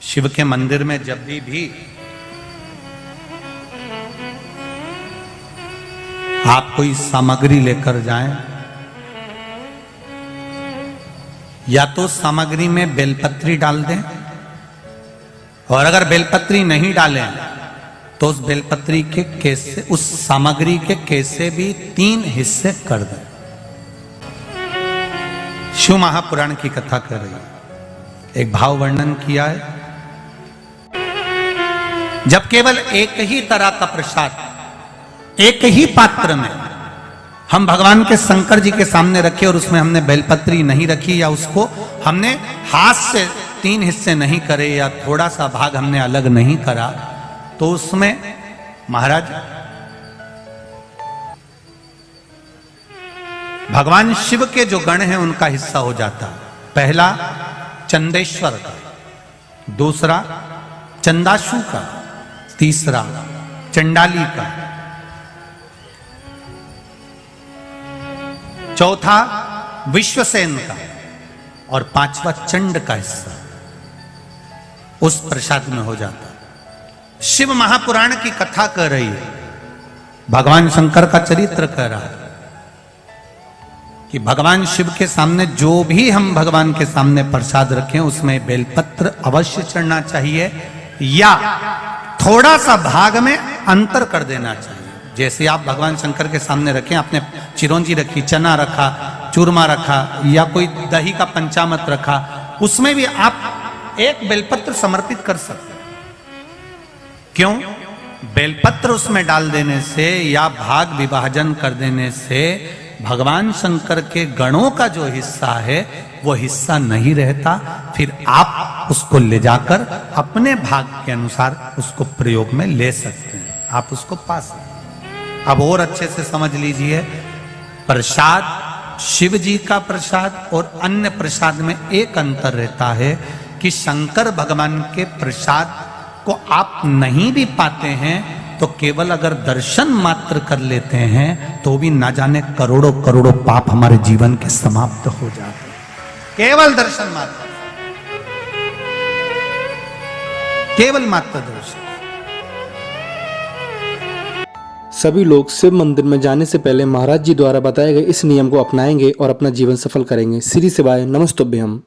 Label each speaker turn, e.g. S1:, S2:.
S1: शिव के मंदिर में जब भी आप कोई सामग्री लेकर जाएं, या तो सामग्री में बेलपत्री डाल दें, और अगर बेलपत्री नहीं डालें तो उस बेलपत्री के केसे, उस सामग्री के केसे भी 3 हिस्से कर दें। शिव महापुराण की कथा कर रही है, एक भाव वर्णन किया है। जब केवल एक ही तरह का प्रसाद एक ही पात्र में हम भगवान के शंकर जी के सामने रखे और उसमें हमने बेलपत्री नहीं रखी, या उसको हमने हाथ से 3 हिस्से नहीं करे, या थोड़ा सा भाग हमने अलग नहीं करा, तो उसमें महाराज भगवान शिव के जो गण हैं उनका हिस्सा हो जाता। पहला चंदेश्वर का, दूसरा चंदाशु का, तीसरा चंडाली का, चौथा विश्वसेन का, और 5वां चंड का हिस्सा उस प्रसाद में हो जाता। शिव महापुराण की कथा कर रही है, भगवान शंकर का चरित्र कह रहा है कि भगवान शिव के सामने जो भी हम भगवान के सामने प्रसाद रखें उसमें बेलपत्र अवश्य चढ़ना चाहिए, या थोड़ा सा भाग में अंतर कर देना चाहिए। जैसे आप भगवान शंकर के सामने रखें, आपने चिरौंजी रखी, चना रखा, चूरमा रखा, या कोई दही का पंचामृत रखा, उसमें भी आप एक बेलपत्र समर्पित कर सकते हैं। क्यों? बेलपत्र उसमें डाल देने से या भाग विभाजन कर देने से भगवान शंकर के गणों का जो हिस्सा है वो हिस्सा नहीं रहता, फिर आप उसको ले जाकर अपने भाग के अनुसार उसको प्रयोग में ले सकते हैं, आप उसको पा सकते हैं। अब और अच्छे से समझ लीजिए, प्रसाद, शिव जी का प्रसाद और अन्य प्रसाद में एक अंतर रहता है कि शंकर भगवान के प्रसाद को आप नहीं भी पाते हैं तो केवल अगर दर्शन मात्र कर लेते हैं तो भी ना जाने करोड़ों करोड़ों पाप हमारे जीवन के समाप्त हो जाते हैं, केवल दर्शन मात्र, केवल मात्र दर्शन।
S2: सभी लोग शिव मंदिर में जाने से पहले महाराज जी द्वारा बताए गए इस नियम को अपनाएंगे और अपना जीवन सफल करेंगे। श्री शिवाय नमस्तुभ्यम।